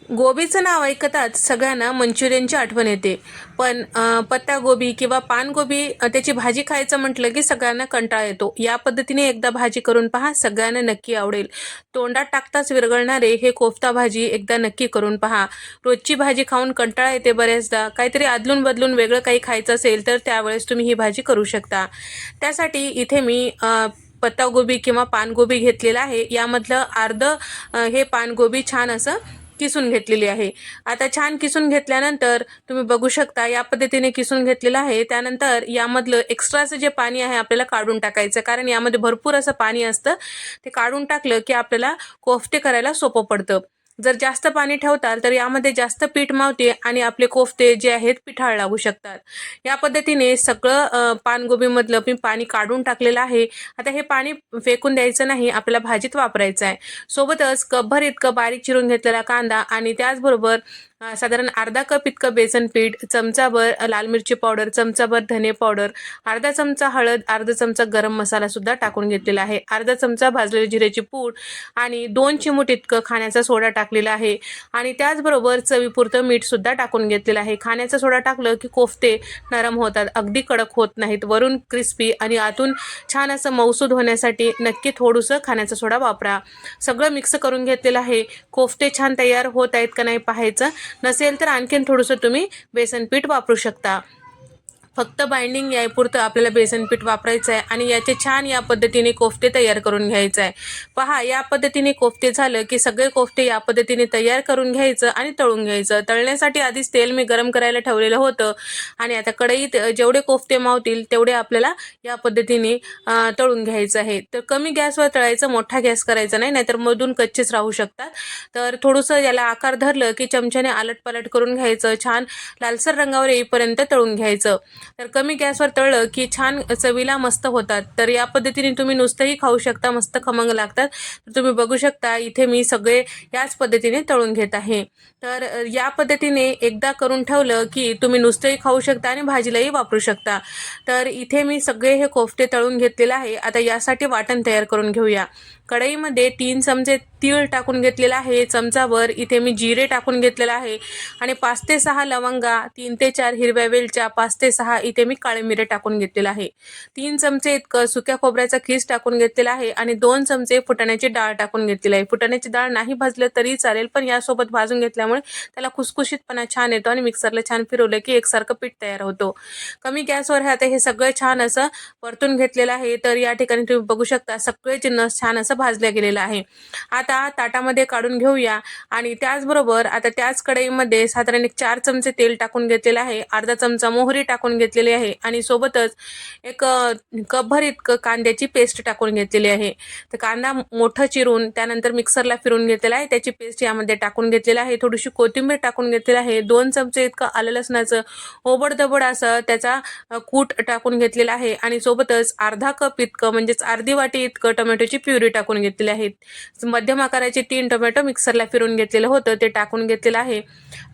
गोबीचं नाव ऐकताच सगळ्यांना मंचुरियनची आठवण येते. पण पत्तागोबी किंवा पानगोबी त्याची भाजी खायचं म्हटलं की सगळ्यांना कंटाळा येतो. या पद्धतीने एकदा भाजी करून पहा, सगळ्यांना नक्की आवडेल. तोंडात टाकताच विरघळणारे हे कोफ्ता भाजी एकदा नक्की करून पहा. रोजची भाजी खाऊन कंटाळा येते बऱ्याचदा. काहीतरी अदलून बदलून वेगळं काही खायचं असेल तर त्यावेळेस तुम्ही ही भाजी करू शकता. त्यासाठी इथे मी पत्तागोबी किंवा पानगोबी घेतलेला आहे. यामधलं अर्धं हे पानगोबी छान असं किसून घेतलेली आहे. आता छान किसून घेतल्यानंतर तुम्ही बघू शकता या पद्धतीने किसून घेतलेलं आहे. त्यानंतर यामधलं एक्स्ट्राचं जे पाणी आहे आपल्याला काढून टाकायचं, कारण यामध्ये भरपूर असं पाणी असतं. ते काढून टाकलं की आपल्याला कोफ्ते करायला सोपं पडतं. जर जास्त पाणी ठेवताल तर यामध्ये जास्त पीठ मावते आणि आपले कोफ्ते जे आहेत पिठाळ लागू शकतात. या पद्धतीने सगळं पानगोबीमधलं मी पाणी काढून टाकलेलं आहे. आता हे पाणी फेकून द्यायचं नाही, आपल्याला भाजीत वापरायचं आहे. सोबतच कपभर इतकं बारीक चिरून घेतलेला कांदा आणि त्याचबरोबर साधारण अर्धा कप इतकं बेसन पीठ, चमचाभर लाल मिरची पावडर, चमचाभर धने पावडर, अर्धा चमचा हळद, अर्धा चमचा गरम मसाला सुद्धा टाकून घेतलेला आहे, अर्धा चमचा भाजलेली जिऱ्याची पूड आणि 2 चिमूट इतकं खाण्याचा सोडा टाकलेला आहे आणि त्याचबरोबर चवीपुरतं मीठ सुद्धा टाकून घेतलेलं आहे. खाण्याचा सोडा टाकलं की कोफ्ते नरम होतात, अगदी कडक होत नाहीत. वरून क्रिस्पी आणि आतून छान असं मऊसूद होण्यासाठी नक्की थोडंसं खाण्याचा सोडा वापरा. सगळं मिक्स करून घेतलेलं आहे. कोफ्ते छान तयार होत आहेत का नाही पाहायचं. नसेल तर आणखीन थोडंसं तुम्ही बेसन पीठ वापरू शकता. फक्त बाइंडिंग यायपुरतं आपल्याला बेसन पीठ वापरायचं आहे आणि याचे छान या पद्धतीने कोफ्ते तयार करून घ्यायचं आहे. पहा, या पद्धतीने कोफ्ते झालं की सगळे कोफ्ते या पद्धतीने तयार करून घ्यायचं आणि तळून घ्यायचं. तळण्यासाठी आधीच तेल मी गरम करायला ठेवलेलं होतं आणि आता कढईत जेवढे कोफ्ते मावतील तेवढे आपल्याला या पद्धतीने तळून घ्यायचं आहे. तर कमी गॅसवर तळायचं, मोठा गॅस करायचा नाही, नाहीतर मधून कच्चेच राहू शकतात. तर थोडंसं याला आकार धरलं की चमच्याने आलटपालट करून घ्यायचं. छान लालसर रंगावर येईपर्यंत तळून घ्यायचं. तर कमी गॅसवर तळलं की छान चवीला मस्त होतात. तर या पद्धतीने तुम्ही नुसतंही खाऊ शकता, मस्त खमंग लागतात. तर तुम्ही बघू शकता इथे मी सगळे याच पद्धतीने तळून घेत आहे. तर या पद्धतीने एकदा करून ठेवलं की तुम्ही नुसतंही खाऊ शकता आणि भाजीलाही वापरू शकता. तर इथे मी सगळे हे कोफ्ते तळून घेतलेले आहे. आता यासाठी वाटण तयार करून घेऊया. कढईमध्ये 3 चमचे तीळ टाकून घेतलेला आहे, चमचाभर इथे मी जिरे टाकून घेतलेला आहे आणि 5 ते 6 लवंगा, 3 ते 4 हिरव्या वेलच्या, 5 ते 6 इथे मी काळे मिरे टाकून घेतलेला आहे. 3 चमचे इतकं सुक्या खोबऱ्याचा खीस टाकून घेतलेला आहे आणि 2 चमचे फुटाण्याची डाळ टाकून घेतलेली आहे. फुटाण्याची डाळ नाही भाजलं तरी चालेल, पण यासोबत भाजून घेतल्यामुळे त्याला खुसखुशीतपणा छान येतो आणि मिक्सरला छान फिरवलं की एकसारखं पीठ तयार होतो. कमी गॅसवर आता हे सगळं छान असं परतून घेतलेलं आहे. तर या ठिकाणी तुम्ही बघू शकता सगळे जिन्नस छान असं भाजल्या गेलेलं आहे. आता ताटामध्ये काढून घेऊया आणि त्याचबरोबर आता त्याच कढईमध्ये साधारण 4 चमचे तेल टाकून घेतलेलं आहे, अर्धा चमचा मोहरी टाकून घेतलेली आहे आणि सोबतच एक कपभर इतकं कांद्याची पेस्ट टाकून घेतलेली आहे. तर कांदा मोठं चिरून त्यानंतर मिक्सरला फिरून घेतलेला आहे, त्याची पेस्ट यामध्ये टाकून घेतलेली आहे. थोडीशी कोथिंबीर टाकून घेतलेली आहे. 2 चमचे इतकं आलं लसणाचं ओबडधबड असं त्याचा कूट टाकून घेतलेला आहे आणि सोबतच अर्धा कप इतकं म्हणजेच अर्धी वाटी इतकं टोमॅटोची प्युरी टाकून घेतलेली आहे. मध्यम आकाराचे 3 टोमॅटो मिक्सरला फिरून घेतलेलं होतं ते टाकून घेतलेलं आहे.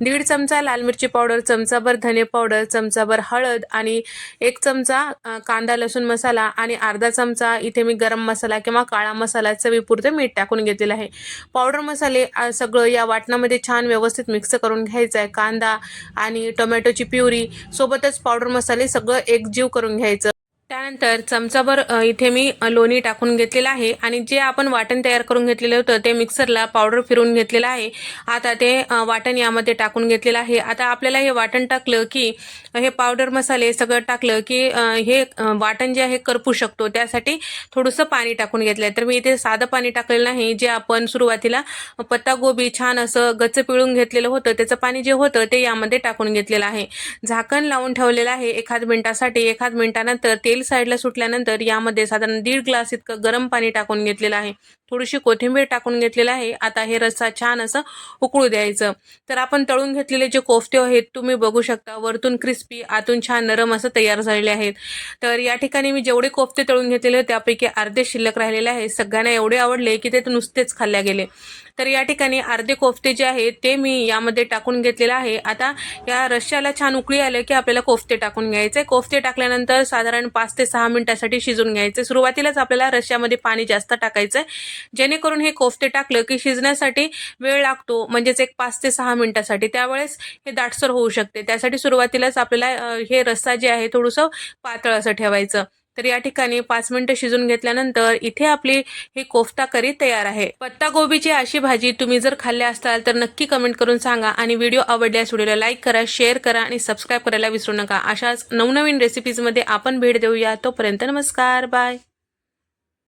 1.5 चमचा लाल मिरची पावडर, चमचाभर धने पावडर, चमचाभर हळद आणि 1 चमचा कांदा लसूण मसाला आणि अर्धा चमचा इथे मी गरम मसाला किंवा काळा मसाला चवीपुरतं मीठ टाकून घेतलेलं आहे. पावडर मसाले सगळं या वाटणामध्ये छान व्यवस्थित मिक्स करून घ्यायचं आहे. कांदा आणि टोमॅटोची प्युरी सोबतच पावडर मसाले सगळं एकजीव करून घ्यायचं. त्यानंतर चमचाभर इथे मी लोणी टाकून घेतलेलं आहे आणि जे आपण वाटण तयार करून घेतलेलं होतं ते मिक्सरला पावडर फिरवून घेतलेलं आहे. आता ते वाटण यामध्ये टाकून घेतलेलं आहे. आता आपल्याला हे वाटण टाकलं की हे पावडर मसाले सगळं टाकलं की हे वाटण जे आहे करपू शकतो, त्यासाठी थोडंसं पाणी टाकून घेतलं आहे. तर मी इथे साधं पाणी टाकलेलं नाही, जे आपण सुरुवातीला पत्तागोबी छान असं गच्च पिळून घेतलेलं होतं त्याचं पाणी जे होतं ते यामध्ये टाकून घेतलेलं आहे. झाकण लावून ठेवलेलं आहे 1 मिनिटासाठी. 1 मिनिटानंतर तेल साईडला सुटल्यानंतर यामध्ये साधारण 1.5 ग्लास इतकं गरम पाणी टाकून घेतलेलं आहे. थोडीशी कोथिंबीर टाकून घेतलेलं आहे. आता हे रस्सा छान असं उकळू द्यायचं. तर आपण तळून घेतलेले जे कोफ्ते आहेत तुम्ही बघू शकता, वरतून क्रिस्पी आतून छान नरम असं तयार झालेले आहेत. तर या ठिकाणी मी जेवढे कोफ्ते तळून घेतलेले त्यापैकी अर्धे शिल्लक राहिलेले आहेत. सगळ्यांना एवढे आवडले की ते नुसतेच खाल्ल्या गेले. तर या ठिकाणी अर्धे कोफ्ते जे आहेत ते मी यामध्ये टाकून घेतलेले आहे. आता या रश्श्याला छान उकळी आलं की आपल्याला कोफ्ते टाकून घ्यायचे. कोफ्ते टाकल्यानंतर साधारण 5 ते 6 मिनिटासाठी शिजून घ्यायचे. सुरुवातीलाच आपल्याला रश्श्यामध्ये पाणी जास्त टाकायचं आहे, जेणेकरून हे कोफ्ते टाकलं की शिजण्यासाठी वेळ लागतो, म्हणजेच एक 5 ते 6 मिनिटासाठी. त्यावेळेस हे दाटसर होऊ शकते. त्यासाठी सुरुवातीलाच आपल्याला हे रस्सा जे आहे थोडंसं पातळ असं ठेवायचं. तर या ठिकाणी 5 मिनिटं शिजून घेतल्यानंतर इथे आपली ही कोफ्ता करी तयार आहे. पत्ता गोबीची अशी भाजी तुम्ही जर खाल्ल्या असाल तर नक्की कमेंट करून सांगा आणि व्हिडिओ आवडल्यास व्हिडिओला लाईक करा, शेअर करा आणि सबस्क्राईब करायला विसरू नका. अशाच नवनवीन रेसिपीजमध्ये आपण भेट देऊया. तोपर्यंत नमस्कार, बाय.